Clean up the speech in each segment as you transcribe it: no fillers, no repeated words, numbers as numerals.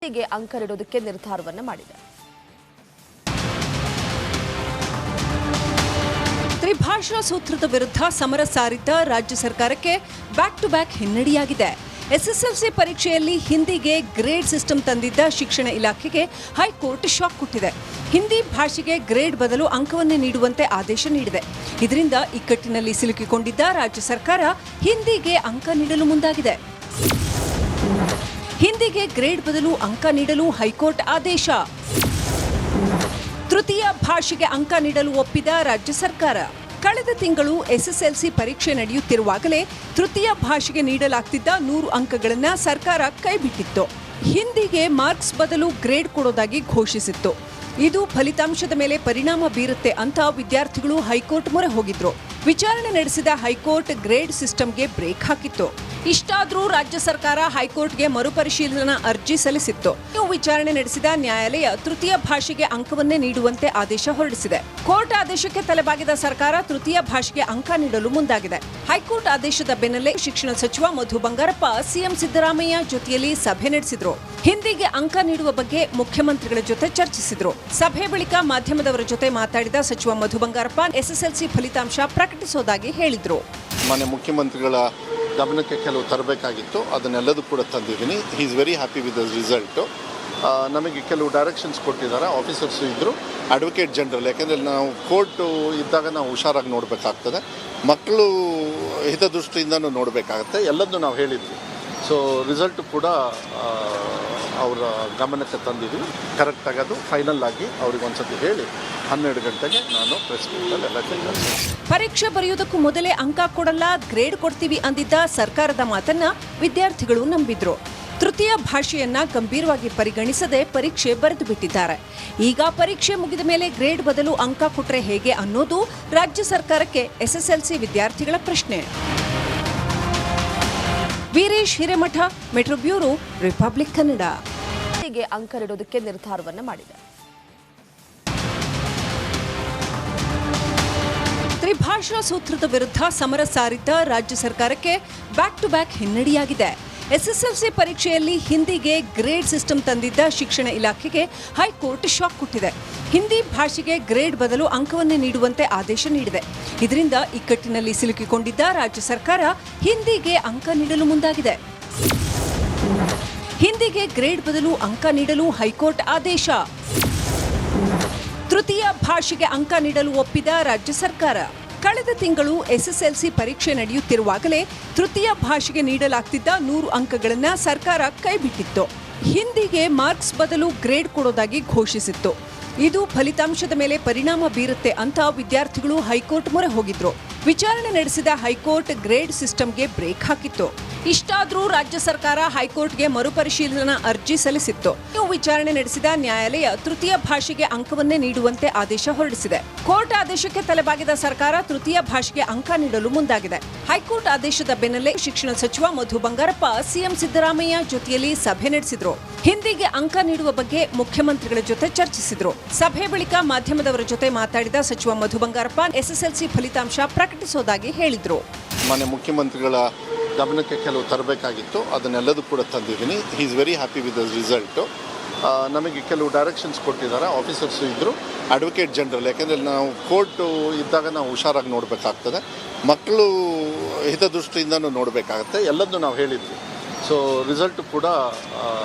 ಹಿಂದಿಗೆ ಅಂಕ ನೀಡೋದಕ್ಕೆ ನಿರ್ಧಾರವನ್ನು ಮಾಡಿದೆ. ತ್ರಿಭಾಷಾ ಸೂತ್ರದ ವಿರುದ್ಧ ಸಮರ ಸಾರಿದ್ದ ರಾಜ್ಯ ಸರ್ಕಾರಕ್ಕೆ ಬ್ಯಾಕ್ ಟು ಬ್ಯಾಕ್ ಹಿನ್ನಡೆಯಾಗಿದೆ. ಎಸ್ಎಸ್ಎಲ್ಸಿ ಪರೀಕ್ಷೆಯಲ್ಲಿ ಹಿಂದಿಗೆ ಗ್ರೇಡ್ ಸಿಸ್ಟಮ್ ತಂದಿದ್ದ ಶಿಕ್ಷಣ ಇಲಾಖೆಗೆ ಹೈಕೋರ್ಟ್ ಶಾಕ್ ಕೊಟ್ಟಿದೆ. ಹಿಂದಿ ಭಾಷೆಗೆ ಗ್ರೇಡ್ ಬದಲು ಅಂಕವನ್ನೇ ನೀಡುವಂತೆ ಆದೇಶ ನೀಡಿದೆ. ಇದರಿಂದ ಇಕ್ಕಟ್ಟಿನಲ್ಲಿ ಸಿಲುಕಿಕೊಂಡಿದ್ದ ರಾಜ್ಯ ಸರ್ಕಾರ ಹಿಂದಿಗೆ ಅಂಕ ನೀಡಲು ಮುಂದಾಗಿದೆ. ಹಿಂದಿಗೆ ಗ್ರೇಡ್ ಬದಲು ಅಂಕ ನೀಡಲು ಹೈಕೋರ್ಟ್ ಆದೇಶ. ತೃತೀಯ ಭಾಷೆಗೆ ಅಂಕ ನೀಡಲು ಒಪ್ಪಿದ ರಾಜ್ಯ ಸರ್ಕಾರ. ಕಳೆದ ತಿಂಗಳು ಎಸ್ಎಸ್ಎಲ್ಸಿ ಪರೀಕ್ಷೆ ನಡೆಯುತ್ತಿರುವಾಗಲೇ ತೃತೀಯ ಭಾಷೆಗೆ ನೀಡಲಾಗ್ತಿದ್ದ 100 ಅಂಕಗಳನ್ನು ಸರ್ಕಾರ ಕೈಬಿಟ್ಟಿತ್ತು. ಹಿಂದಿಗೆ ಮಾರ್ಕ್ಸ್ ಬದಲು ಗ್ರೇಡ್ ಕೊಡೋದಾಗಿ ಘೋಷಿಸಿತ್ತು. ಇದು ಫಲಿತಾಂಶದ ಮೇಲೆ ಪರಿಣಾಮ ಬೀರುತ್ತೆ ಅಂತ ವಿದ್ಯಾರ್ಥಿಗಳು ಹೈಕೋರ್ಟ್ ಮೊರೆ ಹೋಗಿದ್ರು. ವಿಚಾರಣೆ ನಡೆಸಿದ ಹೈಕೋರ್ಟ್ ಗ್ರೇಡ್ ಸಿಸ್ಟಮ್ಗೆ ಬ್ರೇಕ್ ಹಾಕಿತ್ತು. ಇಷ್ಟಾದರೂ ರಾಜ್ಯ ಸರ್ಕಾರ ಹೈಕೋರ್ಟ್ಗೆ ಮರುಪರಿಶೀಲನಾ ಅರ್ಜಿ ಸಲ್ಲಿಸಿತ್ತು. ವಿಚಾರಣೆ ನಡೆಸಿದ ನ್ಯಾಯಾಲಯ ತೃತೀಯ ಭಾಷೆಗೆ ಅಂಕವನ್ನೇ ನೀಡುವಂತೆ ಆದೇಶ ಹೊರಡಿಸಿದೆ. ಕೋರ್ಟ್ ಆದೇಶಕ್ಕೆ ತಲೆಬಾಗಿದ ಸರ್ಕಾರ ತೃತೀಯ ಭಾಷೆಗೆ ಅಂಕ ನೀಡಲು ಮುಂದಾಗಿದೆ. ಹೈಕೋರ್ಟ್ ಆದೇಶದ ಬೆನ್ನಲ್ಲೇ ಶಿಕ್ಷಣ ಸಚಿವ ಮಧು ಬಂಗಾರಪ್ಪ ಸಿಎಂ ಸಿದ್ದರಾಮಯ್ಯ ಜೊತೆಯಲ್ಲಿ ಸಭೆ ನಡೆಸಿದ್ರು. ಹಿಂದಿಗೆ ಅಂಕ ನೀಡುವ ಬಗ್ಗೆ ಮುಖ್ಯಮಂತ್ರಿಗಳ ಜೊತೆ ಚರ್ಚಿಸಿದ್ರು. ಸಭೆ ಬಳಿಕ ಮಾಧ್ಯಮದವರ ಜೊತೆ ಮಾತಾಡಿದ ಸಚಿವ ಮಧು ಬಂಗಾರಪ್ಪ ಎಸ್ಎಸ್ಎಲ್ಸಿ ಫಲಿತಾಂಶ ಪ್ರಕಟಿಸೋದಾಗಿ ಹೇಳಿದ್ರು. ಮಾನ್ಯ ಮುಖ್ಯಮಂತ್ರಿಗಳ ಗಮನಕ್ಕೆ ಕೆಲವು ತರಬೇಕಾಗಿತ್ತು, ಅದನ್ನೆಲ್ಲದೂ ಕೂಡ ತಂದಿದ್ದೀನಿ. He is very happy with the result. ನಮಗೆ ಕೆಲವು ಡೈರೆಕ್ಷನ್ಸ್ ಕೊಟ್ಟಿದ್ದಾರೆ. ಆಫೀಸರ್ಸು ಇದ್ದರು, ಅಡ್ವೊಕೇಟ್ ಜನರಲ್. ಯಾಕೆಂದರೆ ನಾವು ಕೋರ್ಟು ಇದ್ದಾಗ ನಾವು ಹುಷಾರಾಗಿ ನೋಡಬೇಕಾಗ್ತದೆ, ಮಕ್ಕಳು ಹಿತದೃಷ್ಟಿಯಿಂದನೂ ನೋಡಬೇಕಾಗತ್ತೆ, ಎಲ್ಲದನ್ನೂ ನಾವು ಹೇಳಿದ್ವಿ. ಸೊ ರಿಸಲ್ಟು ಕೂಡ ಅವರ ಗಮನಕ್ಕೆ ತಂದಿದ್ವಿ. ಕರೆಕ್ಟಾಗಿ ಅದು ಫೈನಲ್ ಆಗಿ ಅವ್ರಿಗೆ ಒಂದ್ಸತಿ ಹೇಳಿ 12 ಗಂಟೆಗೆ ನಾನು ಪ್ರೆಸ್ ಮೀಟಲ್ಲಿ ಎಲ್ಲ ತಿಳಿಸ್ತೀನಿ. ಪರೀಕ್ಷೆ ಬರೆಯುವುದಕ್ಕೂ ಮೊದಲೇ ಅಂಕ ಕೊಡಲ್ಲ, ಗ್ರೇಡ್ ಕೊಡ್ತೀವಿ ಅಂದಿದ್ದ ಸರ್ಕಾರದ ಮಾತನ್ನ ವಿದ್ಯಾರ್ಥಿಗಳು ನಂಬಿದ್ರು. ತೃತೀಯ ಭಾಷೆಯನ್ನ ಗಂಭೀರವಾಗಿ ಪರಿಗಣಿಸದೆ ಪರೀಕ್ಷೆ ಬರೆದು ಬಿಟ್ಟಿದ್ದಾರೆ. ಈಗ ಪರೀಕ್ಷೆ ಮುಗಿದ ಮೇಲೆ ಗ್ರೇಡ್ ಬದಲು ಅಂಕ ಕೊಟ್ರೆ ಹೇಗೆ ಅನ್ನೋದು ರಾಜ್ಯ ಸರ್ಕಾರಕ್ಕೆ ಎಸ್ಎಸ್ಎಲ್ಸಿ ವಿದ್ಯಾರ್ಥಿಗಳ ಪ್ರಶ್ನೆ. Veeresh Hiremath, metro bureau, republic Kannada. ಹಿಂದಿಗೆ ಅಂಕ ನೀಡೋದಕ್ಕೆ ನಿರ್ಧಾರವನ್ನು ಮಾಡಿದೆ. ತ್ರಿಭಾಷಾ ಸೂತ್ರದ ವಿರುದ್ಧ ಸಮರ ಸಾರಿದ್ದ ರಾಜ್ಯ ಸರ್ಕಾರಕ್ಕೆ ಬ್ಯಾಕ್ ಟು ಬ್ಯಾಕ್ ಹಿನ್ನಡೆಯಾಗಿದೆ. ಎಸ್ಎಸ್ಎಲ್ಸಿ ಪರೀಕ್ಷೆಯಲ್ಲಿ ಹಿಂದಿಗೆ ಗ್ರೇಡ್ ಸಿಸ್ಟಮ್ ತಂದಿದ್ದ ಶಿಕ್ಷಣ ಇಲಾಖೆಗೆ ಹೈಕೋರ್ಟ್ ಶಾಕ್ ಕೊಟ್ಟಿದೆ. ಹಿಂದಿ ಭಾಷೆಗೆ ಗ್ರೇಡ್ ಬದಲು ಅಂಕವನ್ನೇ ನೀಡುವಂತೆ ಆದೇಶ ನೀಡಿದೆ. ಇದರಿಂದ ಇಕ್ಕಟ್ಟಿನಲ್ಲಿ ಸಿಲುಕಿಕೊಂಡಿದ್ದ ರಾಜ್ಯ ಸರ್ಕಾರ ಹಿಂದಿಗೆ ಅಂಕ ನೀಡಲು ಮುಂದಾಗಿದೆ. ಹಿಂದಿಗೆ ಗ್ರೇಡ್ ಬದಲು ಅಂಕ ನೀಡಲು ಹೈಕೋರ್ಟ್ ಆದೇಶ. ತೃತೀಯ ಭಾಷೆಗೆ ಅಂಕ ನೀಡಲು ಒಪ್ಪಿದ ರಾಜ್ಯ ಸರ್ಕಾರ. ಕಳೆದ ತಿಂಗಳು ಎಸ್ಎಸ್ಎಲ್ಸಿ ಪರೀಕ್ಷೆ ನಡೆಯುತ್ತಿರುವಾಗಲೇ ತೃತೀಯ ಭಾಷೆಗೆ ನೀಡಲಾಗ್ತಿದ್ದ 100 ಅಂಕಗಳನ್ನು ಸರ್ಕಾರ ಕೈಬಿಟ್ಟಿತ್ತು. ಹಿಂದಿಗೆ ಮಾರ್ಕ್ಸ್ ಬದಲು ಗ್ರೇಡ್ ಕೊಡೋದಾಗಿ ಘೋಷಿಸಿತ್ತು. ಇದು ಫಲಿತಾಂಶದ ಮೇಲೆ ಪರಿಣಾಮ ಬೀರುತ್ತೆ ಅಂತ ವಿದ್ಯಾರ್ಥಿಗಳು ಹೈಕೋರ್ಟ್ ಮೊರೆ ಹೋಗಿದ್ರು. ವಿಚಾರಣೆ ನಡೆಸಿದ ಹೈಕೋರ್ಟ್ ಗ್ರೇಡ್ ಸಿಸ್ಟಮ್ಗೆ ಬ್ರೇಕ್ ಹಾಕಿತ್ತು. ಇಷ್ಟಾದರೂ ರಾಜ್ಯ ಸರ್ಕಾರ ಹೈಕೋರ್ಟ್ಗೆ ಮರುಪರಿಶೀಲನಾ ಅರ್ಜಿ ಸಲ್ಲಿಸಿತ್ತು. ವಿಚಾರಣೆ ನಡೆಸಿದ ನ್ಯಾಯಾಲಯ ತೃತೀಯ ಭಾಷೆಗೆ ಅಂಕವನ್ನೇ ನೀಡುವಂತೆ ಆದೇಶ ಹೊರಡಿಸಿದೆ. ಕೋರ್ಟ್ ಆದೇಶಕ್ಕೆ ತಲೆಬಾಗಿದ ಸರ್ಕಾರ ತೃತೀಯ ಭಾಷೆಗೆ ಅಂಕ ನೀಡಲು ಮುಂದಾಗಿದೆ. ಹೈಕೋರ್ಟ್ ಆದೇಶದ ಬೆನ್ನಲ್ಲೇ ಶಿಕ್ಷಣ ಸಚಿವ ಮಧು ಬಂಗಾರಪ್ಪ ಸಿಎಂ ಸಿದ್ದರಾಮಯ್ಯ ಜೊತೆಯಲ್ಲಿ ಸಭೆ ನಡೆಸಿದ್ರು. ಹಿಂದಿಗೆ ಅಂಕ ನೀಡುವ ಬಗ್ಗೆ ಮುಖ್ಯಮಂತ್ರಿಗಳ ಜೊತೆ ಚರ್ಚಿಸಿದ್ರು. ಸಭೆ ಬಳಿಕ ಮಾಧ್ಯಮದವರ ಜೊತೆ ಮಾತಾಡಿದ ಸಚಿವ ಮಧು ಬಂಗಾರಪ್ಪ ಎಸ್ಎಸ್ಎಲ್ಸಿ ಫಲಿತಾಂಶ ಪ್ರಕಟಿಸೋದಾಗಿ ಹೇಳಿದ್ರು. ಮಾನ್ಯ ಮುಖ್ಯಮಂತ್ರಿಗಳ ಗಮನಕ್ಕೆ ಕೆಲವು ತರಬೇಕಾಗಿತ್ತು, ಅದನ್ನೆಲ್ಲದೂ ಕೂಡ ತಂದಿದ್ದೀನಿ. He is very happy with the result. ನಮಗೆ ಕೆಲವು ಡೈರೆಕ್ಷನ್ಸ್ ಕೊಟ್ಟಿದ್ದಾರೆ. ಆಫೀಸರ್ಸು ಇದ್ದರು, ಅಡ್ವೊಕೇಟ್ ಜನರಲ್. ಯಾಕೆಂದರೆ ನಾವು ಕೋರ್ಟು ಇದ್ದಾಗ ನಾವು ಹುಷಾರಾಗಿ ನೋಡಬೇಕಾಗ್ತದೆ, ಮಕ್ಕಳು ಹಿತದೃಷ್ಟಿಯಿಂದನೂ ನೋಡಬೇಕಾಗತ್ತೆ, ಎಲ್ಲದನ್ನೂ ನಾವು ಹೇಳಿದ್ವಿ. ಸೊ ರಿಸಲ್ಟು ಕೂಡ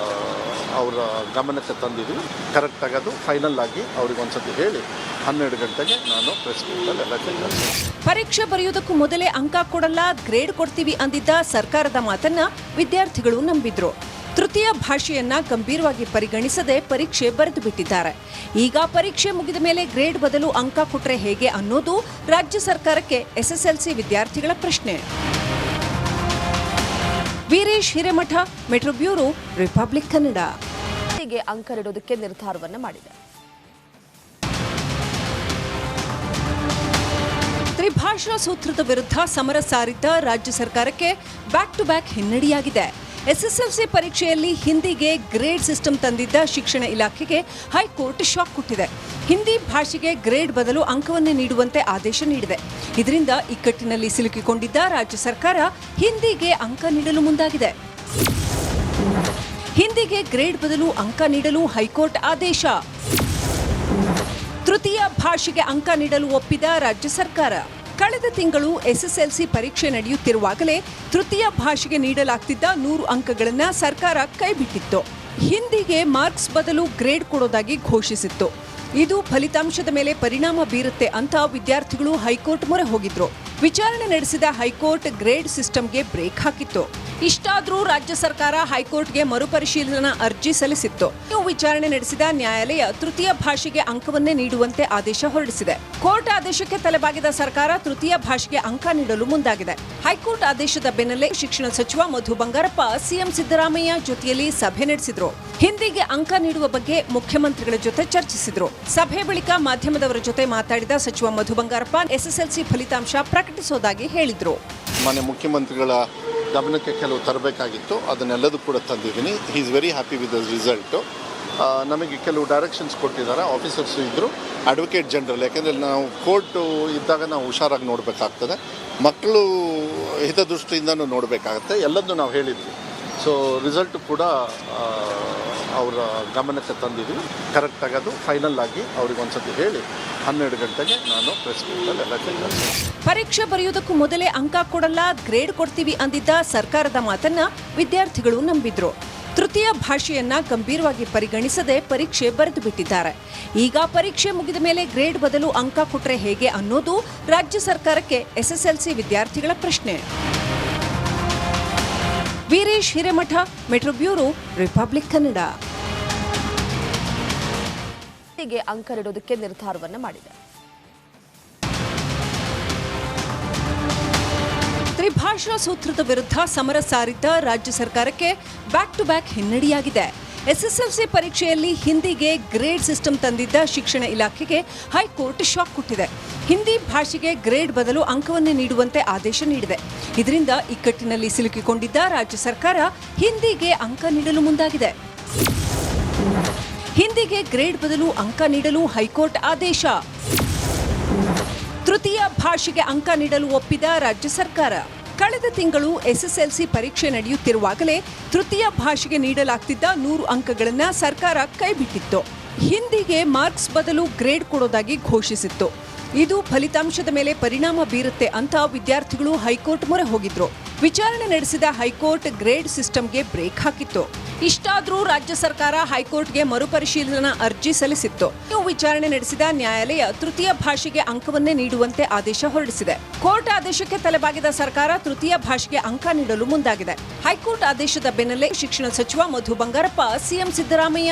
ಅವರ ಗಮನಕ್ಕೆ ತಂದಿದ್ವಿ. ಕರೆಕ್ಟಾಗಿ ಅದು ಫೈನಲ್ ಆಗಿ ಅವ್ರಿಗೆ ಒಂದ್ಸತಿ ಹೇಳಿ 12 ಗಂಟೆಗೆ ನಾನು ಪ್ರೆಸ್ ಮೀಟಲ್ಲಿ ಎಲ್ಲ ತಿಳಿಸ್ತೀನಿ. ಪರೀಕ್ಷೆ ಬರೆಯುವುದಕ್ಕೂ ಮೊದಲೇ ಅಂಕ ಕೊಡಲ್ಲ, ಗ್ರೇಡ್ ಕೊಡ್ತೀವಿ ಅಂದಿದ್ದ ಸರ್ಕಾರದ ಮಾತನ್ನ ವಿದ್ಯಾರ್ಥಿಗಳು ನಂಬಿದ್ರು. ತೃತೀಯ ಭಾಷೆಯನ್ನ ಗಂಭೀರವಾಗಿ ಪರಿಗಣಿಸದೆ ಪರೀಕ್ಷೆ ಬರೆದು ಬಿಟ್ಟಿದ್ದಾರೆ. ಈಗ ಪರೀಕ್ಷೆ ಮುಗಿದ ಮೇಲೆ ಗ್ರೇಡ್ ಬದಲು ಅಂಕ ಕೊಟ್ರೆ ಹೇಗೆ ಅನ್ನೋದು ರಾಜ್ಯ ಸರ್ಕಾರಕ್ಕೆ ಎಸ್ಎಸ್ಎಲ್ಸಿ ವಿದ್ಯಾರ್ಥಿಗಳ ಪ್ರಶ್ನೆ. Veeresh Hiremath, metro bureau, republic Kannada. ಹಿಂದಿಗೆ ಅಂಕ ನೀಡೋದಕ್ಕೆ ನಿರ್ಧಾರವನ್ನು ಮಾಡಿದೆ. ತ್ರಿಭಾಷಾ ಸೂತ್ರದ ವಿರುದ್ಧ ಸಮರ ಸಾರಿದ್ದ ರಾಜ್ಯ ಸರ್ಕಾರಕ್ಕೆ ಬ್ಯಾಕ್ ಟು ಬ್ಯಾಕ್ ಹಿನ್ನಡೆಯಾಗಿದೆ. ಎಸ್ಎಸ್ಎಲ್ಸಿ ಪರೀಕ್ಷೆಯಲ್ಲಿ ಹಿಂದಿಗೆ ಗ್ರೇಡ್ ಸಿಸ್ಟಮ್ ತಂದಿದ್ದ ಶಿಕ್ಷಣ ಇಲಾಖೆಗೆ ಹೈಕೋರ್ಟ್ ಶಾಕ್ ಕೊಟ್ಟಿದೆ. ಹಿಂದಿ ಭಾಷೆಗೆ ಗ್ರೇಡ್ ಬದಲು ಅಂಕವನ್ನೇ ನೀಡುವಂತೆ ಆದೇಶ ನೀಡಿದೆ. ಇದರಿಂದ ಇಕ್ಕಟ್ಟಿನಲ್ಲಿ ಸಿಲುಕಿಕೊಂಡಿದ್ದ ರಾಜ್ಯ ಸರ್ಕಾರ ಹಿಂದಿಗೆ ಅಂಕ ನೀಡಲು ಮುಂದಾಗಿದೆ. ಹಿಂದಿಗೆ ಗ್ರೇಡ್ ಬದಲು ಅಂಕ ನೀಡಲು ಹೈಕೋರ್ಟ್ ಆದೇಶ. ತೃತೀಯ ಭಾಷೆಗೆ ಅಂಕ ನೀಡಲು ಒಪ್ಪಿದ ರಾಜ್ಯ ಸರ್ಕಾರ. ಕಳೆದ ತಿಂಗಳು ಎಸ್ಎಸ್ಎಲ್ಸಿ ಪರೀಕ್ಷೆ ನಡೆಯುತ್ತಿರುವಾಗಲೇ ತೃತೀಯ ಭಾಷೆಗೆ ನೀಡಲಾಗ್ತಿದ್ದ 100 ಅಂಕಗಳನ್ನು ಸರ್ಕಾರ ಕೈಬಿಟ್ಟಿತ್ತು. ಹಿಂದಿಗೆ ಮಾರ್ಕ್ಸ್ ಬದಲು ಗ್ರೇಡ್ ಕೊಡೋದಾಗಿ ಘೋಷಿಸಿತ್ತು. ಇದು ಫಲಿತಾಂಶದ ಮೇಲೆ ಪರಿಣಾಮ ಬೀರುತ್ತೆ ಅಂತ ವಿದ್ಯಾರ್ಥಿಗಳು ಹೈಕೋರ್ಟ್ ಮೊರೆ ಹೋಗಿದ್ರು. ವಿಚಾರಣೆ ನಡೆಸಿದ ಹೈಕೋರ್ಟ್ ಗ್ರೇಡ್ ಸಿಸ್ಟಮ್ಗೆ ಬ್ರೇಕ್ ಹಾಕಿತ್ತು. ಇಷ್ಟಾದರೂ ರಾಜ್ಯ ಸರ್ಕಾರ ಹೈಕೋರ್ಟ್ಗೆ ಮರುಪರಿಶೀಲನಾ ಅರ್ಜಿ ಸಲ್ಲಿಸಿತ್ತು. ವಿಚಾರಣೆ ನಡೆಸಿದ ನ್ಯಾಯಾಲಯ ತೃತೀಯ ಭಾಷೆಗೆ ಅಂಕವನ್ನೇ ನೀಡುವಂತೆ ಆದೇಶ ಹೊರಡಿಸಿದೆ. ಕೋರ್ಟ್ ಆದೇಶಕ್ಕೆ ತಲೆಬಾಗಿದ ಸರ್ಕಾರ ತೃತೀಯ ಭಾಷೆಗೆ ಅಂಕ ನೀಡಲು ಮುಂದಾಗಿದೆ. ಹೈಕೋರ್ಟ್ ಆದೇಶದ ಬೆನ್ನಲ್ಲೇ ಶಿಕ್ಷಣ ಸಚಿವ ಮಧು ಬಂಗಾರಪ್ಪ ಸಿಎಂ ಸಿದ್ದರಾಮಯ್ಯ ಜೊತೆಯಲ್ಲಿ ಸಭೆ ನಡೆಸಿದ್ರು. ಹಿಂದಿಗೆ ಅಂಕ ನೀಡುವ ಬಗ್ಗೆ ಮುಖ್ಯಮಂತ್ರಿಗಳ ಜೊತೆ ಚರ್ಚಿಸಿದ್ರು. ಸಭೆ ಬಳಿಕ ಮಾಧ್ಯಮದವರ ಜೊತೆ ಮಾತಾಡಿದ ಸಚಿವ ಮಧು ಬಂಗಾರಪ್ಪ ಎಸ್ಎಸ್ಎಲ್ಸಿ ಫಲಿತಾಂಶ ಪ್ರಕಟಿಸೋದಾಗಿ ಹೇಳಿದ್ರು. ಮಾನ್ಯ ಮುಖ್ಯಮಂತ್ರಿಗಳ ಗಮನಕ್ಕೆ ಕೆಲವು ತರಬೇಕಾಗಿತ್ತು, ಅದನ್ನೆಲ್ಲದೂ ಕೂಡ ತಂದಿದ್ದೀನಿ. He is very happy with the result. ನಮಗೆ ಕೆಲವು ಡೈರೆಕ್ಷನ್ಸ್ ಕೊಟ್ಟಿದ್ದಾರೆ, ಆಫೀಸರ್ಸು ಇದ್ದರು, ಅಡ್ವೊಕೇಟ್ ಜನರಲ್. ಯಾಕೆಂದರೆ ನಾವು ಕೋರ್ಟು ಇದ್ದಾಗ ನಾವು ಹುಷಾರಾಗಿ ನೋಡಬೇಕಾಗ್ತದೆ, ಮಕ್ಕಳು ಹಿತದೃಷ್ಟಿಯಿಂದನೂ ನೋಡಬೇಕಾಗತ್ತೆ, ಎಲ್ಲದನ್ನೂ ನಾವು ಹೇಳಿದ್ವಿ. ಸೊ ರಿಸಲ್ಟು ಕೂಡ ಅವರ ಗಮನಕ್ಕೆ ತಂದಿದ್ವಿ. ಕರೆಕ್ಟಾಗಿ ಅದು ಫೈನಲ್ ಆಗಿ ಅವ್ರಿಗೆ ಒಂದ್ಸತಿ ಹೇಳಿ 12 ಗಂಟೆಗೆ ನಾನು ಪ್ರೆಸ್ ಮೀಟಲ್ಲಿ ಎಲ್ಲ ತಿಳಿಸ್ತೀನಿ. ಪರೀಕ್ಷೆ ಬರೆಯುವುದಕ್ಕೂ ಮೊದಲೇ ಅಂಕ ಕೊಡಲ್ಲ, ಗ್ರೇಡ್ ಕೊಡ್ತೀವಿ ಅಂದಿದ್ದ ಸರ್ಕಾರದ ಮಾತನ್ನ ವಿದ್ಯಾರ್ಥಿಗಳು ನಂಬಿದ್ರು. ತೃತೀಯ ಭಾಷೆಯನ್ನ ಗಂಭೀರವಾಗಿ ಪರಿಗಣಿಸದೆ ಪರೀಕ್ಷೆ ಬರೆದು ಬಿಟ್ಟಿದ್ದಾರೆ. ಈಗ ಪರೀಕ್ಷೆ ಮುಗಿದ ಮೇಲೆ ಗ್ರೇಡ್ ಬದಲು ಅಂಕ ಕೊಟ್ರೆ ಹೇಗೆ ಅನ್ನೋದು ರಾಜ್ಯ ಸರ್ಕಾರಕ್ಕೆ ಎಸ್ಎಸ್ಎಲ್ಸಿ ವಿದ್ಯಾರ್ಥಿಗಳ ಪ್ರಶ್ನೆ. Veeresh Hiremath, metro bureau, republic Kannada. ಹಿಂದಿಗೆ ಅಂಕ ನೀಡೋದಕ್ಕೆ ನಿರ್ಧಾರವನ್ನ ಮಾಡಿದೆ. ತ್ರಿಭಾಷಾ ಸೂತ್ರದ ವಿರುದ್ಧ ಸಮರ ಸಾರಿದ್ದ ರಾಜ್ಯ ಸರ್ಕಾರಕ್ಕೆ ಬ್ಯಾಕ್ ಟು ಬ್ಯಾಕ್ ಹಿನ್ನಡೆಯಾಗಿದೆ. ಎಸ್ಎಸ್ಎಲ್ಸಿ ಪರೀಕ್ಷೆಯಲ್ಲಿ ಹಿಂದಿಗೆ ಗ್ರೇಡ್ ಸಿಸ್ಟಮ್ ತಂದಿದ್ದ ಶಿಕ್ಷಣ ಇಲಾಖೆಗೆ ಹೈಕೋರ್ಟ್ ಶಾಕ್ ಕೊಟ್ಟಿದೆ. ಹಿಂದಿ ಭಾಷೆಗೆ ಗ್ರೇಡ್ ಬದಲು ಅಂಕವನ್ನೇ ನೀಡುವಂತೆ ಆದೇಶ ನೀಡಿದೆ. ಇದರಿಂದ ಇಕ್ಕಟ್ಟಿನಲ್ಲಿ ಸಿಲುಕಿಕೊಂಡಿದ್ದ ರಾಜ್ಯ ಸರ್ಕಾರ ಹಿಂದಿಗೆ ಅಂಕ ನೀಡಲು ಮುಂದಾಗಿದೆ. ಹಿಂದಿಗೆ ಗ್ರೇಡ್ ಬದಲು ಅಂಕ ನೀಡಲು ಹೈಕೋರ್ಟ್ ಆದೇಶ. ತೃತೀಯ ಭಾಷೆಗೆ ಅಂಕ ನೀಡಲು ಒಪ್ಪಿದ ರಾಜ್ಯ ಸರ್ಕಾರ. ಕಳೆದ ತಿಂಗಳು ಎಸ್ಎಸ್ಎಲ್ಸಿ ಪರೀಕ್ಷೆ ನಡೆಯುತ್ತಿರುವಾಗಲೇ ತೃತೀಯ ಭಾಷೆಗೆ ನೀಡಲಾಗ್ತಿದ್ದ 100 ಅಂಕಗಳನ್ನು ಸರ್ಕಾರ ಕೈಬಿಟ್ಟಿತ್ತು. ಹಿಂದಿಗೆ ಮಾರ್ಕ್ಸ್ ಬದಲು ಗ್ರೇಡ್ ಕೊಡೋದಾಗಿ ಘೋಷಿಸಿತ್ತು. ಇದು ಫಲಿತಾಂಶದ ಮೇಲೆ ಪರಿಣಾಮ ಬೀರುತ್ತೆ ಅಂತ ವಿದ್ಯಾರ್ಥಿಗಳು ಹೈಕೋರ್ಟ್ ಮೊರೆ ಹೋಗಿದ್ರು. ವಿಚಾರಣೆ ನಡೆಸಿದ ಹೈಕೋರ್ಟ್ ಗ್ರೇಡ್ ಸಿಸ್ಟಮ್ಗೆ ಬ್ರೇಕ್ ಹಾಕಿತ್ತು. ಇಷ್ಟಾದರೂ ರಾಜ್ಯ ಸರ್ಕಾರ ಹೈಕೋರ್ಟ್ಗೆ ಮರುಪರಿಶೀಲನಾ ಅರ್ಜಿ ಸಲ್ಲಿಸಿತ್ತು. ವಿಚಾರಣೆ ನಡೆಸಿದ ನ್ಯಾಯಾಲಯ ತೃತೀಯ ಭಾಷೆಗೆ ಅಂಕವನ್ನೇ ನೀಡುವಂತೆ ಆದೇಶ ಹೊರಡಿಸಿದೆ. ಕೋರ್ಟ್ ಆದೇಶಕ್ಕೆ ತಲೆಬಾಗಿದ ಸರ್ಕಾರ ತೃತೀಯ ಭಾಷೆಗೆ ಅಂಕ ನೀಡಲು ಮುಂದಾಗಿದೆ. ಹೈಕೋರ್ಟ್ ಆದೇಶದ ಬೆನ್ನಲ್ಲೇ ಶಿಕ್ಷಣ ಸಚಿವ ಮಧು ಬಂಗಾರಪ್ಪ ಸಿಎಂ ಸಿದ್ದರಾಮಯ್ಯ